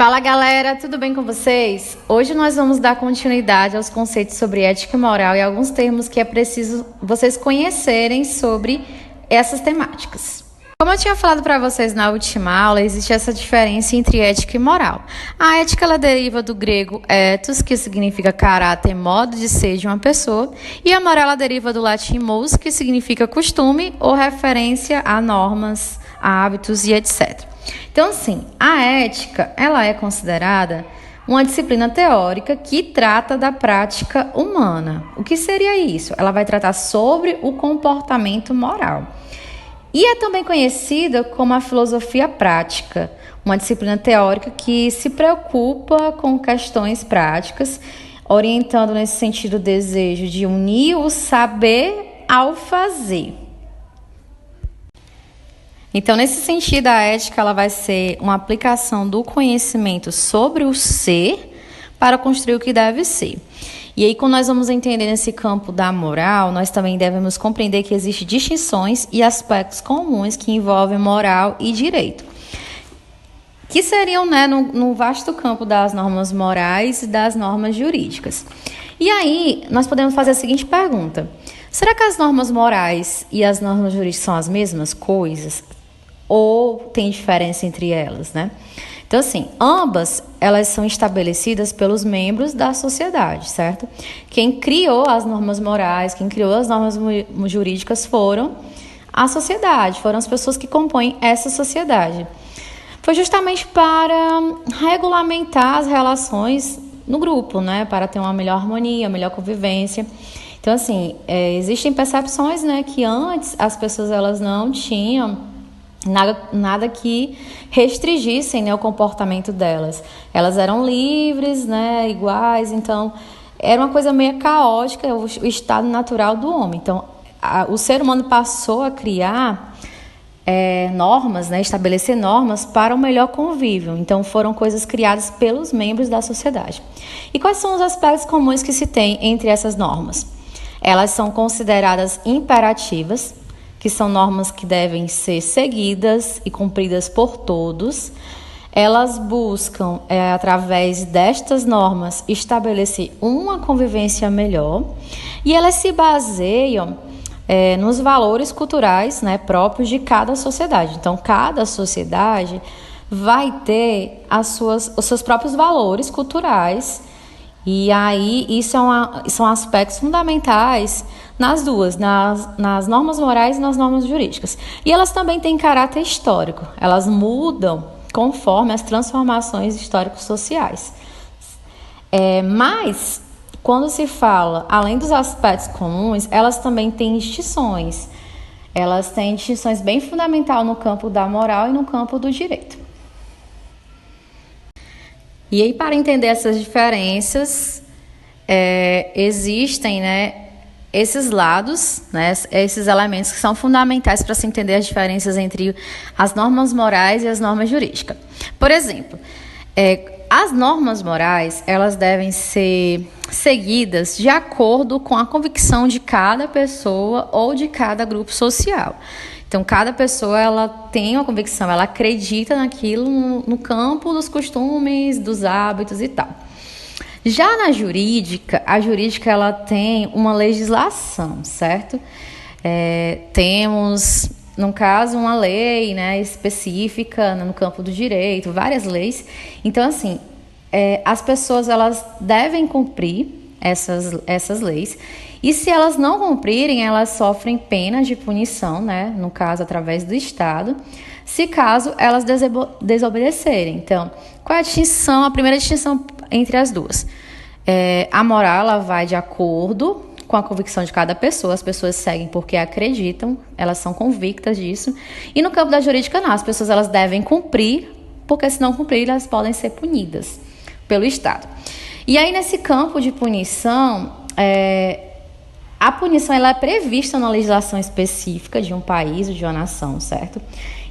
Fala galera, tudo bem com vocês? Hoje nós vamos dar continuidade aos conceitos sobre ética e moral e alguns termos que é preciso vocês conhecerem sobre essas temáticas. Como eu tinha falado para vocês na última aula, existe essa diferença entre ética e moral. A ética ela deriva do grego ethos, que significa caráter, modo de ser de uma pessoa, e a moral ela deriva do latim mos, que significa costume ou referência a normas, a hábitos e etc. Então, assim, a ética ela é considerada uma disciplina teórica que trata da prática humana. O que seria isso? Ela vai tratar sobre o comportamento moral. E é também conhecida como a filosofia prática, uma disciplina teórica que se preocupa com questões práticas, orientando nesse sentido o desejo de unir o saber ao fazer. Então, nesse sentido, a ética ela vai ser uma aplicação do conhecimento sobre o ser para construir o que deve ser. E aí, quando nós vamos entender nesse campo da moral, nós também devemos compreender que existem distinções e aspectos comuns que envolvem moral e direito, que seriam, no vasto campo das normas morais e das normas jurídicas. E aí, nós podemos fazer a seguinte pergunta: será que as normas morais e as normas jurídicas são as mesmas coisas? Ou tem diferença entre elas, né? Então, assim, ambas, elas são estabelecidas pelos membros da sociedade, certo? Quem criou as normas morais, quem criou as normas jurídicas foram a sociedade, foram as pessoas que compõem essa sociedade. Foi justamente para regulamentar as relações no grupo, né? Para ter uma melhor harmonia, melhor convivência. Então, assim, existem percepções, né? Que antes as pessoas, elas não tinham nada que restringissem, né, o comportamento delas. Elas eram livres, né, iguais, então era uma coisa meio caótica, o estado natural do homem. Então, o ser humano passou a criar normas, né, estabelecer normas para o melhor convívio. Então, foram coisas criadas pelos membros da sociedade. E quais são os aspectos comuns que se tem entre essas normas? Elas são consideradas imperativas, que são normas que devem ser seguidas e cumpridas por todos. Elas buscam, através destas normas, estabelecer uma convivência melhor e elas se baseiam nos valores culturais, né, próprios de cada sociedade. Então, cada sociedade vai ter os seus próprios valores culturais e aí isso são aspectos fundamentais nas duas, nas normas morais e nas normas jurídicas. E elas também têm caráter histórico, elas mudam conforme as transformações históricos-sociais. Mas, quando se fala, além dos aspectos comuns, elas também têm distinções. Elas têm distinções bem fundamentais no campo da moral e no campo do direito. E aí, para entender essas diferenças, existem, né, esses lados, né, esses elementos que são fundamentais para se entender as diferenças entre as normas morais e as normas jurídicas. Por exemplo, as normas morais, elas devem ser seguidas de acordo com a convicção de cada pessoa ou de cada grupo social. Então, cada pessoa ela tem uma convicção, ela acredita naquilo no campo dos costumes, dos hábitos e tal. Já na jurídica, a jurídica ela tem uma legislação, certo? Temos, no caso, uma lei, né, específica no campo do direito, várias leis. Então, assim, as pessoas elas devem cumprir essas leis. E se elas não cumprirem, elas sofrem pena de punição, né? No caso, através do Estado, se caso elas desobedecerem. Então, qual é a distinção? A primeira distinção entre as duas. A moral ela vai de acordo com a convicção de cada pessoa. As pessoas seguem porque acreditam, elas são convictas disso. E no campo da jurídica, não. As pessoas elas devem cumprir, porque se não cumprir, elas podem ser punidas pelo Estado. E aí, nesse campo de punição, a punição ela é prevista na legislação específica de um país ou de uma nação, certo?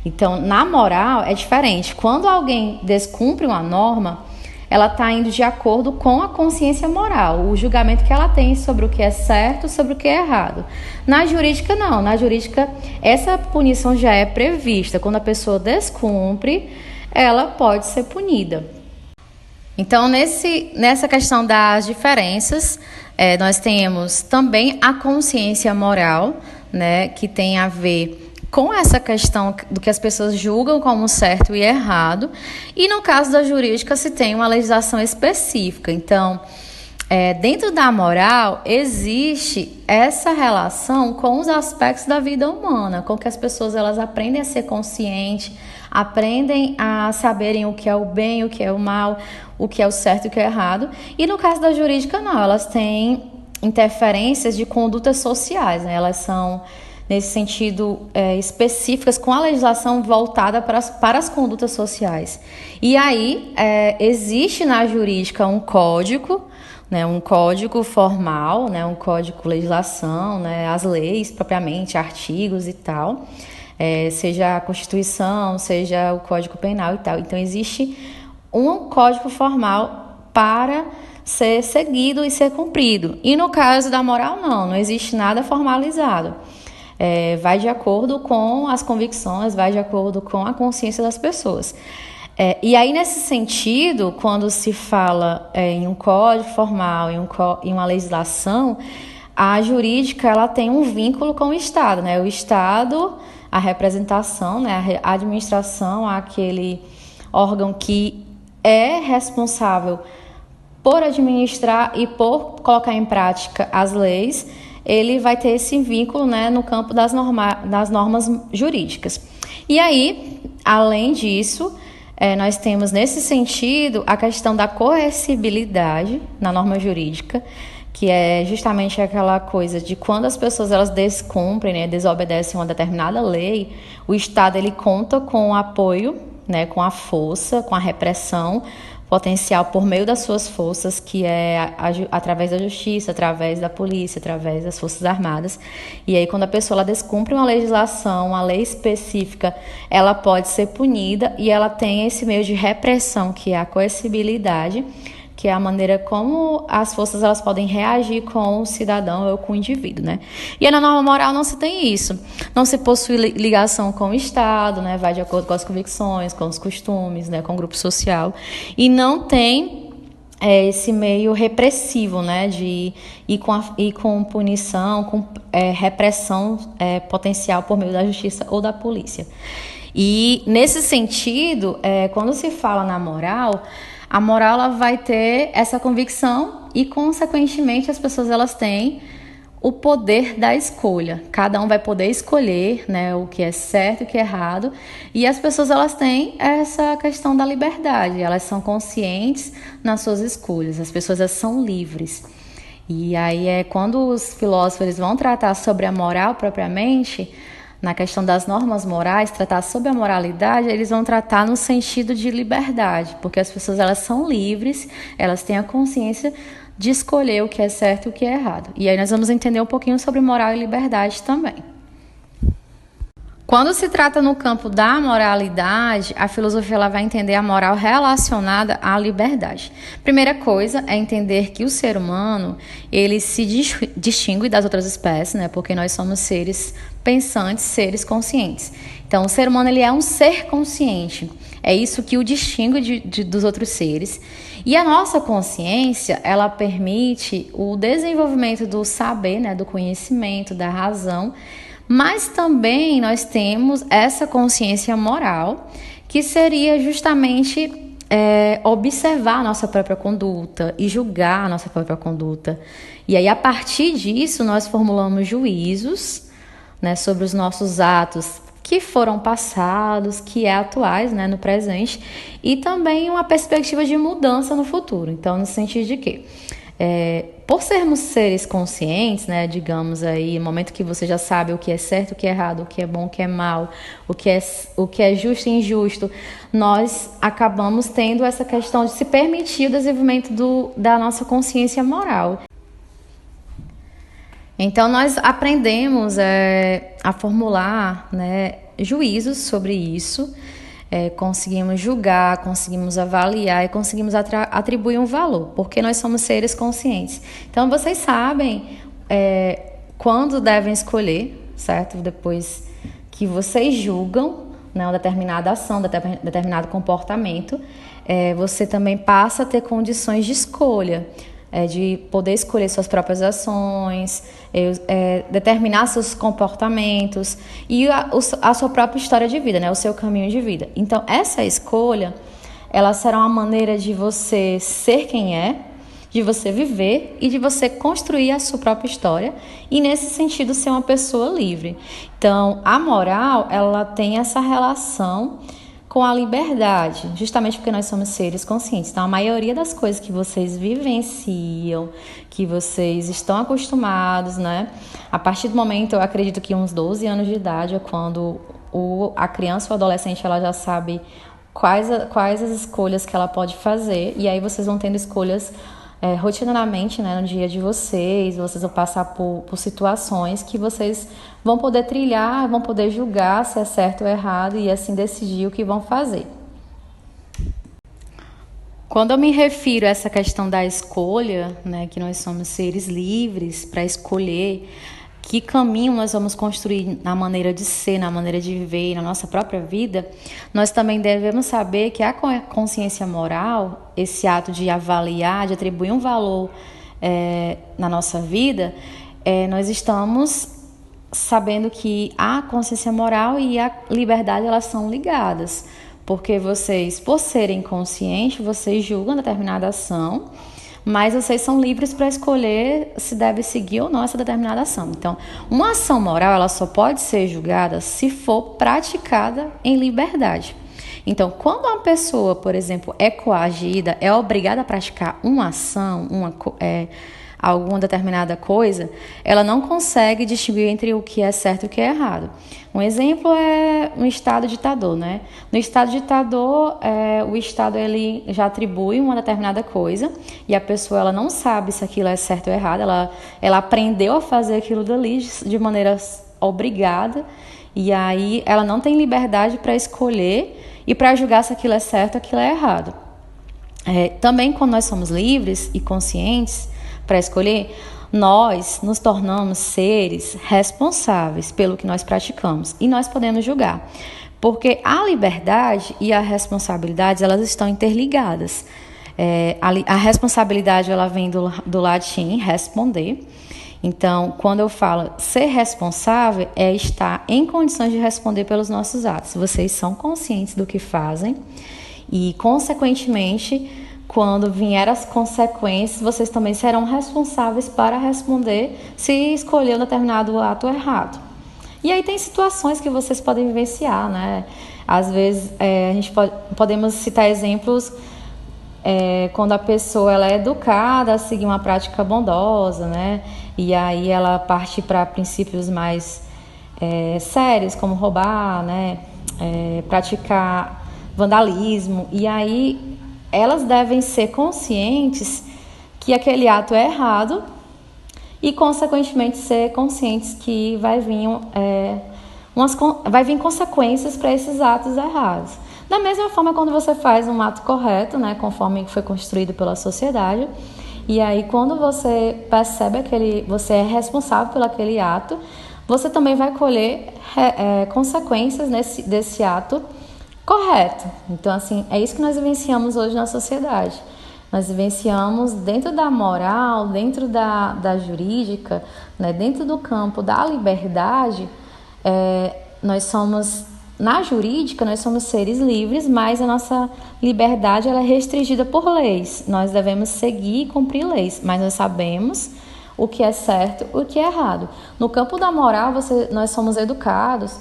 Então, na moral, é diferente. Quando alguém descumpre uma norma, ela está indo de acordo com a consciência moral, o julgamento que ela tem sobre o que é certo, sobre o que é errado. Na jurídica, não. Na jurídica, essa punição já é prevista. Quando a pessoa descumpre, ela pode ser punida. Então, nessa questão das diferenças, nós temos também a consciência moral, né, que tem a ver com essa questão do que as pessoas julgam como certo e errado. E no caso da jurídica, se tem uma legislação específica. Então, dentro da moral, existe essa relação com os aspectos da vida humana, com que as pessoas elas aprendem a ser conscientes, aprendem a saberem o que é o bem, o que é o mal, o que é o certo e o que é o errado. E no caso da jurídica, não, elas têm interferências de condutas sociais, né? Elas são, nesse sentido, específicas com a legislação voltada para as condutas sociais. E aí, existe na jurídica um código, né, um código formal, né, um código legislação, né, as leis propriamente, artigos e tal, seja a Constituição, seja o Código Penal e tal. Então, existe um código formal para ser seguido e ser cumprido. E no caso da moral, não existe nada formalizado. Vai de acordo com as convicções, vai de acordo com a consciência das pessoas. E aí, nesse sentido, quando se fala em um código formal, em uma legislação, a jurídica ela tem um vínculo com o Estado, né? O Estado, a representação, né? A administração, aquele órgão que é responsável por administrar e por colocar em prática as leis, ele vai ter esse vínculo, né, no campo das normas jurídicas. E aí, além disso, nós temos nesse sentido a questão da coercibilidade na norma jurídica, que é justamente aquela coisa de quando as pessoas elas descumprem, né, desobedecem uma determinada lei, o Estado ele conta com o apoio, né, com a força, com a repressão potencial por meio das suas forças, que é através da justiça, através da polícia, através das forças armadas. E aí, quando a pessoa ela descumpre uma legislação, uma lei específica, ela pode ser punida e ela tem esse meio de repressão, que é a coercibilidade, que é a maneira como as forças elas podem reagir com o cidadão ou com o indivíduo, né? E aí, na norma moral não se tem isso. Não se possui ligação com o Estado, né? Vai de acordo com as convicções, com os costumes, né? Com o grupo social. E não tem esse meio repressivo, né? De ir com punição, com repressão potencial por meio da justiça ou da polícia. E, nesse sentido, quando se fala na moral, a moral ela vai ter essa convicção e, consequentemente, as pessoas elas têm o poder da escolha. Cada um vai poder escolher, né, o que é certo e o que é errado. E as pessoas elas têm essa questão da liberdade. Elas são conscientes nas suas escolhas. As pessoas elas são livres. E aí quando os filósofos eles vão tratar sobre a moral propriamente, na questão das normas morais, tratar sobre a moralidade, eles vão tratar no sentido de liberdade, porque as pessoas elas são livres, elas têm a consciência de escolher o que é certo e o que é errado. E aí nós vamos entender um pouquinho sobre moral e liberdade também. Quando se trata no campo da moralidade, a filosofia ela vai entender a moral relacionada à liberdade. Primeira coisa é entender que o ser humano ele se distingue das outras espécies, né? Porque nós somos seres pensantes, seres conscientes. Então, o ser humano ele é um ser consciente. É isso que o distingue dos outros seres. E a nossa consciência, ela permite o desenvolvimento do saber, né? Do conhecimento, da razão. Mas também nós temos essa consciência moral, que seria justamente observar a nossa própria conduta e julgar a nossa própria conduta. E aí, a partir disso, nós formulamos juízos, né, sobre os nossos atos que foram passados, que é atuais, né, no presente, e também uma perspectiva de mudança no futuro. Então, no sentido de que por sermos seres conscientes, né, digamos aí, no momento que você já sabe o que é certo, o que é errado, o que é bom, o que é mal, o que é justo e injusto, nós acabamos tendo essa questão de se permitir o desenvolvimento da nossa consciência moral. Então, nós aprendemos a formular, né, juízos sobre isso, conseguimos julgar, conseguimos avaliar e conseguimos atribuir um valor, porque nós somos seres conscientes. Então, vocês sabem quando devem escolher, certo? Depois que vocês julgam, né, uma determinada ação, determinado comportamento, você também passa a ter condições de escolha, de poder escolher suas próprias ações, determinar seus comportamentos e a sua própria história de vida, né, o seu caminho de vida. Então, essa escolha, ela será uma maneira de você ser quem é, de você viver e de você construir a sua própria história e, nesse sentido, ser uma pessoa livre. Então, a moral, ela tem essa relação com a liberdade, justamente porque nós somos seres conscientes. Então, a maioria das coisas que vocês vivenciam, que vocês estão acostumados, né? A partir do momento, eu acredito que uns 12 anos de idade é quando a criança ou adolescente ela já sabe quais as escolhas que ela pode fazer, e aí vocês vão tendo escolhas rotineiramente, né, no dia de vocês vão passar por situações que vocês vão poder trilhar, vão poder julgar se é certo ou errado e assim decidir o que vão fazer. Quando eu me refiro a essa questão da escolha, né, que nós somos seres livres para escolher que caminho nós vamos construir na maneira de ser, na maneira de viver, na nossa própria vida, nós também devemos saber que a consciência moral, esse ato de avaliar, de atribuir um valor na nossa vida, nós estamos sabendo que a consciência moral e a liberdade elas são ligadas, porque vocês, por serem conscientes, vocês julgam determinada ação, mas vocês são livres para escolher se deve seguir ou não essa determinada ação. Então, uma ação moral ela só pode ser julgada se for praticada em liberdade. Então, quando uma pessoa, por exemplo, é coagida, é obrigada a praticar uma ação, alguma determinada coisa, ela não consegue distinguir entre o que é certo e o que é errado. Um exemplo é um Estado ditador, né? No Estado ditador, o Estado ele já atribui uma determinada coisa e a pessoa ela não sabe se aquilo é certo ou errado, ela aprendeu a fazer aquilo dali de maneira obrigada e aí ela não tem liberdade para escolher e para julgar se aquilo é certo ou aquilo é errado. Também quando nós somos livres e conscientes para escolher, nós nos tornamos seres responsáveis pelo que nós praticamos e nós podemos julgar, porque a liberdade e a responsabilidade elas estão interligadas. A responsabilidade ela vem do latim responder. Então, quando eu falo ser responsável, é estar em condições de responder pelos nossos atos. Vocês são conscientes do que fazem e, consequentemente, quando vier as consequências, vocês também serão responsáveis para responder se escolher um determinado ato errado. E aí tem situações que vocês podem vivenciar, né? Às vezes, podemos citar exemplos quando a pessoa ela é educada a seguir uma prática bondosa, né? E aí ela parte para princípios mais sérios, como roubar, né? Praticar vandalismo. E aí elas devem ser conscientes que aquele ato é errado e, consequentemente, ser conscientes que vai vir consequências para esses atos errados. Da mesma forma, quando você faz um ato correto, né, conforme foi construído pela sociedade, e aí quando você percebe você é responsável por aquele ato, você também vai colher consequências desse ato correto. Então, assim, é isso que nós vivenciamos hoje na sociedade. Nós vivenciamos dentro da moral, dentro da jurídica, né, dentro do campo da liberdade, na jurídica, nós somos seres livres, mas a nossa liberdade ela é restringida por leis. Nós devemos seguir e cumprir leis, mas nós sabemos o que é certo e o que é errado. No campo da moral, nós somos educados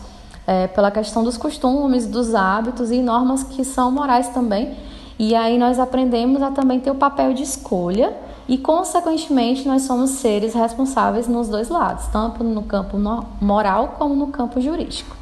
pela questão dos costumes, dos hábitos e normas que são morais também. E aí nós aprendemos a também ter o papel de escolha e, consequentemente, nós somos seres responsáveis nos dois lados, tanto no campo moral como no campo jurídico.